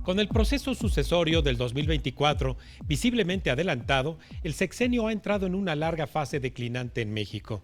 Con el proceso sucesorio del 2024 visiblemente adelantado, el sexenio ha entrado en una larga fase declinante en México.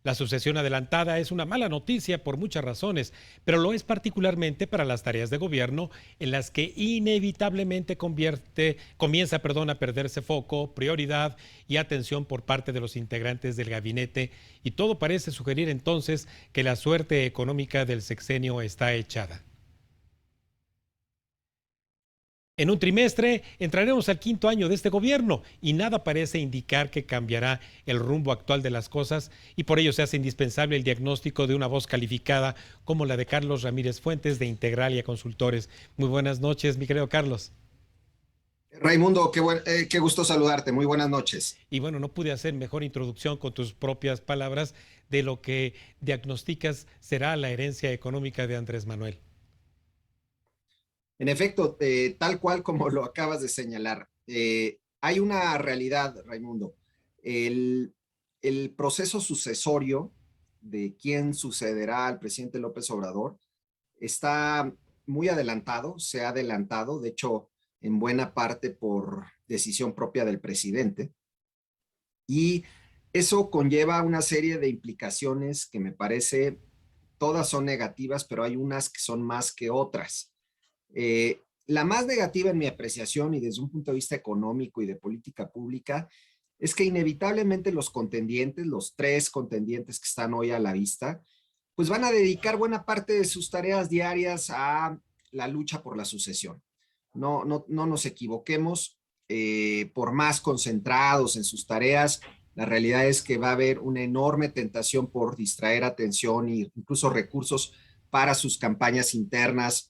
La sucesión adelantada es una mala noticia por muchas razones, pero lo es particularmente para las tareas de gobierno en las que inevitablemente comienza a perderse foco, prioridad y atención por parte de los integrantes del gabinete, y todo parece sugerir entonces que la suerte económica del sexenio está echada. En un trimestre entraremos al quinto año de este gobierno y nada parece indicar que cambiará el rumbo actual de las cosas, y por ello se hace indispensable el diagnóstico de una voz calificada como la de Carlos Ramírez Fuentes de Integralia Consultores. Muy buenas noches, mi querido Carlos. Raimundo, qué gusto saludarte. Muy buenas noches. Y bueno, no pude hacer mejor introducción con tus propias palabras de lo que diagnosticas será la herencia económica de Andrés Manuel. En efecto, tal cual como lo acabas de señalar, hay una realidad, Raimundo. El, el proceso sucesorio de quién sucederá al presidente López Obrador está muy adelantado, se ha adelantado, de hecho, en buena parte por decisión propia del presidente. Y eso conlleva una serie de implicaciones que me parece, todas son negativas, pero hay unas que son más que otras. La más negativa en mi apreciación y desde un punto de vista económico y de política pública es que inevitablemente los contendientes, los tres contendientes que están hoy a la vista, pues van a dedicar buena parte de sus tareas diarias a la lucha por la sucesión. No nos equivoquemos, por más concentrados en sus tareas, la realidad es que va a haber una enorme tentación por distraer atención e incluso recursos para sus campañas internas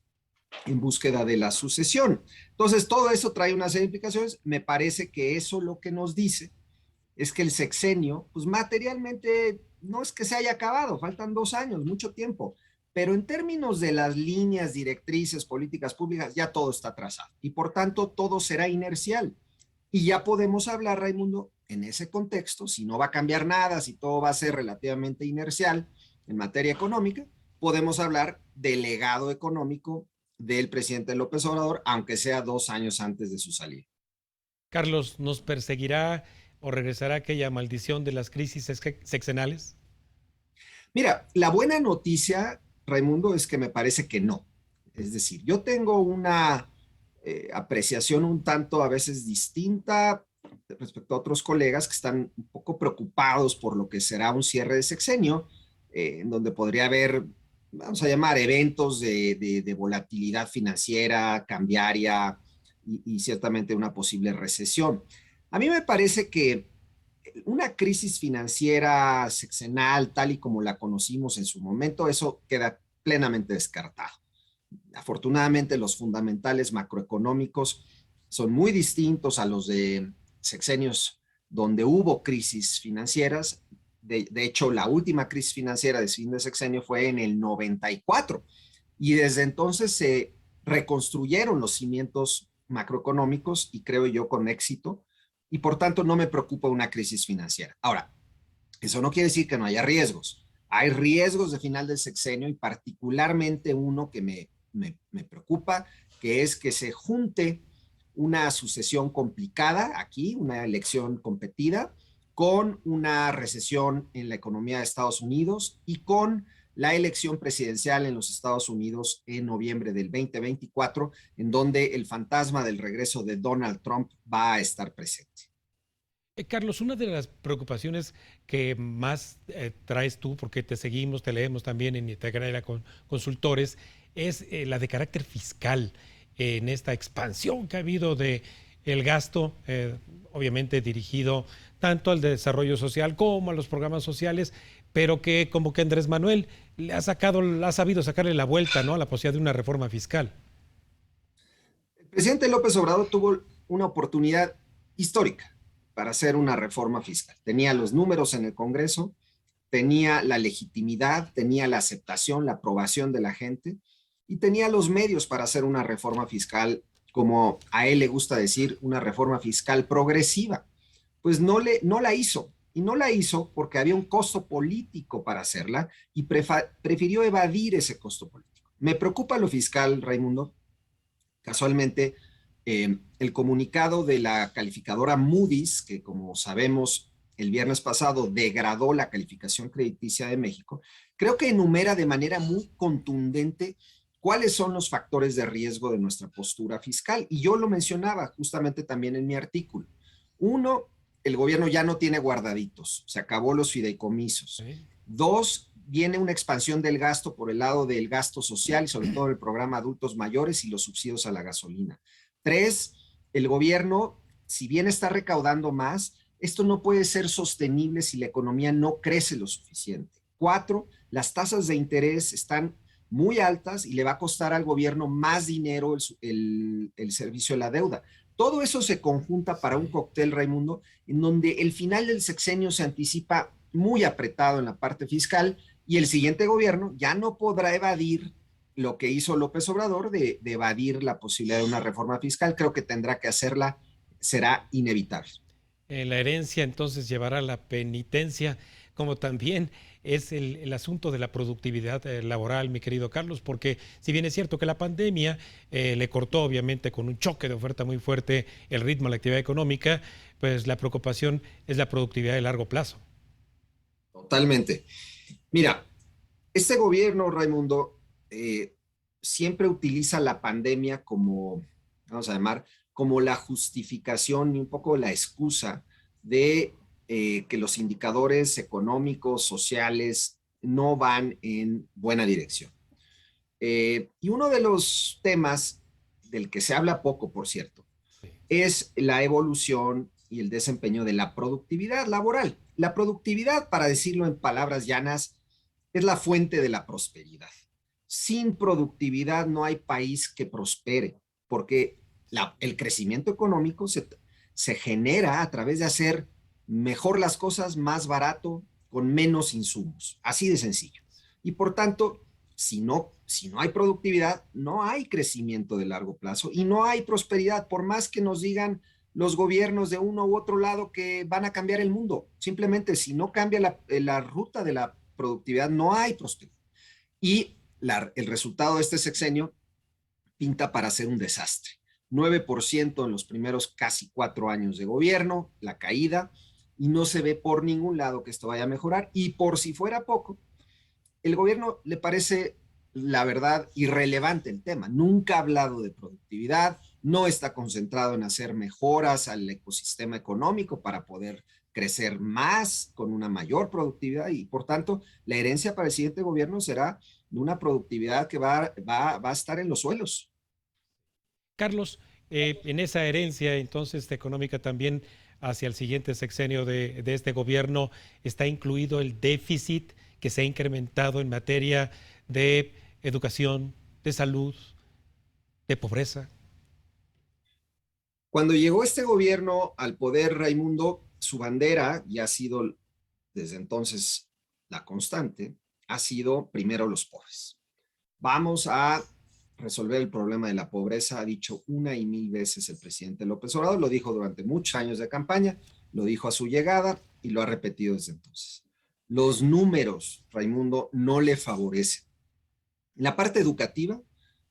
en búsqueda de la sucesión. Entonces, todo eso trae una serie de implicaciones. Me parece que eso lo que nos dice es que el sexenio, pues materialmente no es que se haya acabado, faltan 2 años, mucho tiempo, pero en términos de las líneas directrices, políticas públicas, ya todo está trazado y por tanto todo será inercial. Y ya podemos hablar, Raimundo, en ese contexto, si no va a cambiar nada, si todo va a ser relativamente inercial en materia económica, podemos hablar del legado económico del presidente López Obrador, aunque sea 2 años antes de su salida. Carlos, ¿nos perseguirá o regresará aquella maldición de las crisis sexenales? Mira, la buena noticia, Raimundo, es que me parece que no. Es decir, yo tengo una apreciación un tanto a veces distinta respecto a otros colegas que están un poco preocupados por lo que será un cierre de sexenio, en donde podría haber, vamos a llamar, eventos de volatilidad financiera, cambiaria y ciertamente una posible recesión. A mí me parece que una crisis financiera sexenal, tal y como la conocimos en su momento, eso queda plenamente descartado. Afortunadamente, los fundamentales macroeconómicos son muy distintos a los de sexenios donde hubo crisis financieras. De hecho, la última crisis financiera de fin de sexenio fue en el 94 y desde entonces se reconstruyeron los cimientos macroeconómicos y creo yo con éxito, y por tanto no me preocupa una crisis financiera. Ahora, eso no quiere decir que no haya riesgos. Hay riesgos de final del sexenio y particularmente uno que me preocupa, que es que se junte una sucesión complicada aquí, una elección competida, con una recesión en la economía de Estados Unidos y con la elección presidencial en los Estados Unidos en noviembre del 2024, en donde el fantasma del regreso de Donald Trump va a estar presente. Carlos, una de las preocupaciones que más traes tú, porque te seguimos, te leemos también en Integralia Consultores, es la de carácter fiscal en esta expansión que ha habido de el gasto, obviamente dirigido tanto al desarrollo social como a los programas sociales, pero que como que Andrés Manuel ha sabido sacarle la vuelta, ¿no?, a la posibilidad de una reforma fiscal. El presidente López Obrador tuvo una oportunidad histórica para hacer una reforma fiscal. Tenía los números en el Congreso, tenía la legitimidad, tenía la aceptación, la aprobación de la gente y tenía los medios para hacer una reforma fiscal, como a él le gusta decir, una reforma fiscal progresiva. Pues no la hizo. Y no la hizo porque había un costo político para hacerla y prefirió evadir ese costo político. Me preocupa lo fiscal, Raimundo, Casualmente, el comunicado de la calificadora Moody's, que como sabemos el viernes pasado degradó la calificación crediticia de México, creo que enumera de manera muy contundente cuáles son los factores de riesgo de nuestra postura fiscal. Y yo lo mencionaba justamente también en mi artículo. Uno, el gobierno ya no tiene guardaditos, se acabó los fideicomisos. ¿Sí? Dos, viene una expansión del gasto por el lado del gasto social y sobre todo el programa adultos mayores y los subsidios a la gasolina. Tres, el gobierno, si bien está recaudando más, esto no puede ser sostenible si la economía no crece lo suficiente. Cuatro, las tasas de interés están muy altas y le va a costar al gobierno más dinero el servicio de la deuda. Todo eso se conjunta para un cóctel, Raimundo, en donde el final del sexenio se anticipa muy apretado en la parte fiscal y el siguiente gobierno ya no podrá evadir lo que hizo López Obrador de evadir la posibilidad de una reforma fiscal. Creo que tendrá que hacerla, será inevitable. La herencia entonces llevará la penitencia, como también es el asunto de la productividad laboral, mi querido Carlos, porque si bien es cierto que la pandemia le cortó obviamente con un choque de oferta muy fuerte el ritmo de la actividad económica, pues la preocupación es la productividad de largo plazo. Totalmente. Mira, este gobierno, Raimundo, siempre utiliza la pandemia como, vamos a llamar, como la justificación y un poco la excusa de que los indicadores económicos, sociales, no van en buena dirección. Y uno de los temas del que se habla poco, por cierto, Sí. es la evolución y el desempeño de la productividad laboral. La productividad, para decirlo en palabras llanas, es la fuente de la prosperidad. Sin productividad no hay país que prospere, porque el crecimiento económico se genera a través de hacer mejor las cosas más barato, con menos insumos. Así de sencillo. Y por tanto, si no hay productividad, no hay crecimiento de largo plazo y no hay prosperidad, por más que nos digan los gobiernos de uno u otro lado que van a cambiar el mundo. Simplemente, si no cambia la ruta de la productividad, no hay prosperidad. Y el resultado de este sexenio pinta para ser un desastre. 9% en los primeros casi 4 años de gobierno, la caída, y no se ve por ningún lado que esto vaya a mejorar. Y por si fuera poco, el gobierno le parece, la verdad, irrelevante el tema. Nunca ha hablado de productividad, no está concentrado en hacer mejoras al ecosistema económico para poder crecer más con una mayor productividad y, por tanto, la herencia para el siguiente gobierno será de una productividad que va a estar en los suelos. Carlos, en esa herencia entonces económica también hacia el siguiente sexenio de este gobierno está incluido el déficit que se ha incrementado en materia de educación, de salud, de pobreza. Cuando llegó este gobierno al poder, Raimundo, su bandera, y ha sido desde entonces la constante, ha sido primero los pobres. Vamos a resolver el problema de la pobreza, ha dicho una y mil veces el presidente López Obrador, lo dijo durante muchos años de campaña, lo dijo a su llegada y lo ha repetido desde entonces. Los números, Raimundo, no le favorecen. En la parte educativa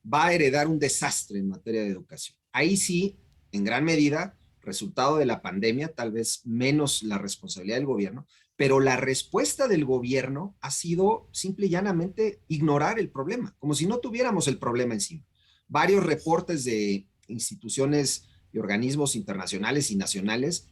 va a heredar un desastre en materia de educación. Ahí sí, en gran medida, resultado de la pandemia, tal vez menos la responsabilidad del gobierno, pero la respuesta del gobierno ha sido simple y llanamente ignorar el problema, como si no tuviéramos el problema encima. Varios reportes de instituciones y organismos internacionales y nacionales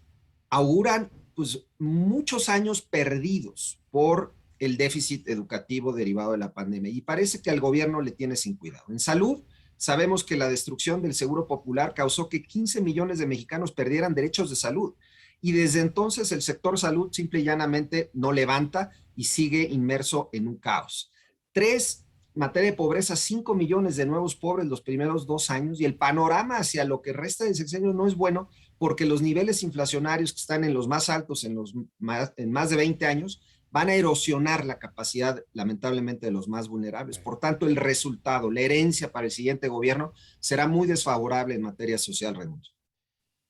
auguran pues, muchos años perdidos por el déficit educativo derivado de la pandemia y parece que al gobierno le tiene sin cuidado. En salud, sabemos que la destrucción del Seguro Popular causó que 15 millones de mexicanos perdieran derechos de salud y desde entonces el sector salud simple y llanamente no levanta y sigue inmerso en un caos. Tres, materia de pobreza, 5 millones de nuevos pobres los primeros 2 años y el panorama hacia lo que resta del sexenio no es bueno porque los niveles inflacionarios que están en los más altos en más de 20 años van a erosionar la capacidad, lamentablemente, de los más vulnerables. Por tanto, el resultado, la herencia para el siguiente gobierno será muy desfavorable en materia social, Raimundo.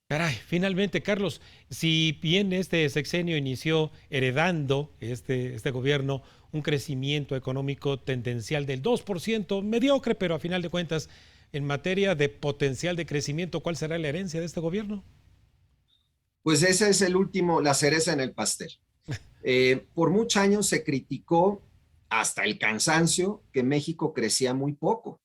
Caray, finalmente, Carlos, si bien este sexenio inició heredando este gobierno un crecimiento económico tendencial del 2%, mediocre, pero a final de cuentas en materia de potencial de crecimiento, ¿cuál será la herencia de este gobierno? Pues ese es la cereza en el pastel. Por muchos años se criticó hasta el cansancio que México crecía muy poco.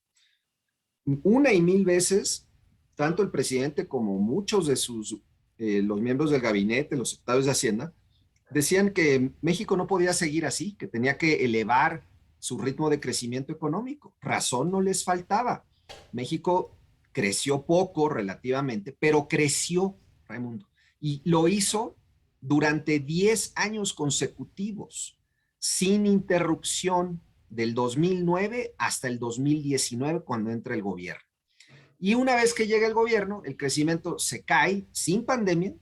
Una y mil veces, tanto el presidente como muchos de los miembros del gabinete, los secretarios de Hacienda, decían que México no podía seguir así, que tenía que elevar su ritmo de crecimiento económico. Razón no les faltaba. México creció poco relativamente, pero creció, Raimundo, y lo hizo durante 10 años consecutivos, sin interrupción, del 2009 hasta el 2019, cuando entra el gobierno. Y una vez que llega el gobierno, el crecimiento se cae sin pandemia,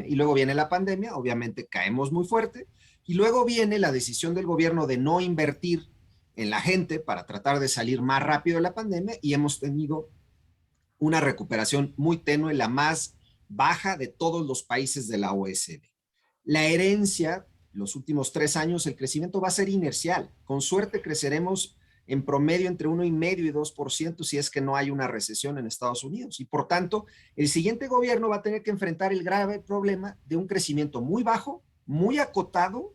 y luego viene la pandemia, obviamente caemos muy fuerte, y luego viene la decisión del gobierno de no invertir en la gente para tratar de salir más rápido de la pandemia, y hemos tenido una recuperación muy tenue, la más baja de todos los países de la OECD. La herencia, los últimos 3 años, el crecimiento va a ser inercial. Con suerte creceremos en promedio entre 1,5% y 2% si es que no hay una recesión en Estados Unidos. Y por tanto, el siguiente gobierno va a tener que enfrentar el grave problema de un crecimiento muy bajo, muy acotado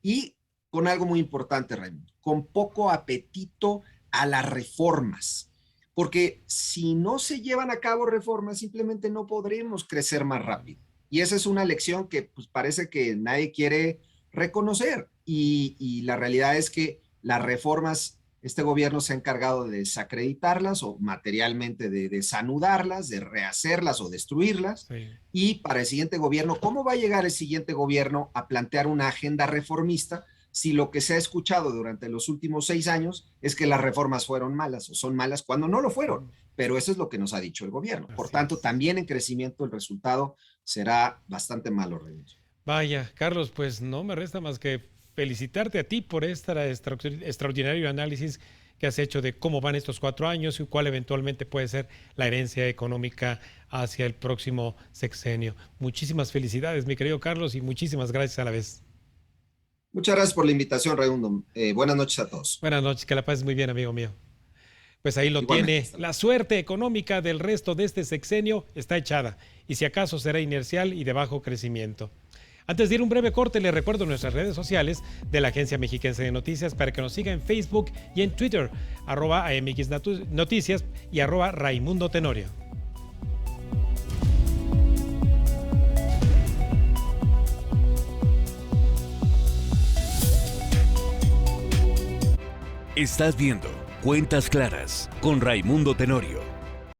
y con algo muy importante, Raimundo, con poco apetito a las reformas. Porque si no se llevan a cabo reformas, simplemente no podremos crecer más rápido. Y esa es una lección que pues, parece que nadie quiere reconocer. Y la realidad es que las reformas, este gobierno se ha encargado de desacreditarlas o materialmente de desanudarlas, de rehacerlas o destruirlas. Sí. Y para el siguiente gobierno, ¿cómo va a llegar el siguiente gobierno a plantear una agenda reformista si lo que se ha escuchado durante los últimos 6 años es que las reformas fueron malas o son malas cuando no lo fueron? Pero eso es lo que nos ha dicho el gobierno. Por tanto, también en crecimiento el resultado será bastante malo, Reyes. Vaya, Carlos, pues no me resta más que felicitarte a ti por este extraordinario análisis que has hecho de cómo van estos 4 años y cuál eventualmente puede ser la herencia económica hacia el próximo sexenio. Muchísimas felicidades, mi querido Carlos, y muchísimas gracias a la vez. Muchas gracias por la invitación, Raimundo. Buenas noches a todos. Buenas noches, que la pases muy bien, amigo mío. Pues ahí lo tiene. La suerte económica del resto de este sexenio está echada y si acaso será inercial y de bajo crecimiento. Antes de ir un breve corte, les recuerdo nuestras redes sociales de la Agencia Mexiquense de Noticias para que nos siga en Facebook y en Twitter, @AMX Noticias y @Raimundo Tenorio. Estás viendo Cuentas Claras con Raimundo Tenorio.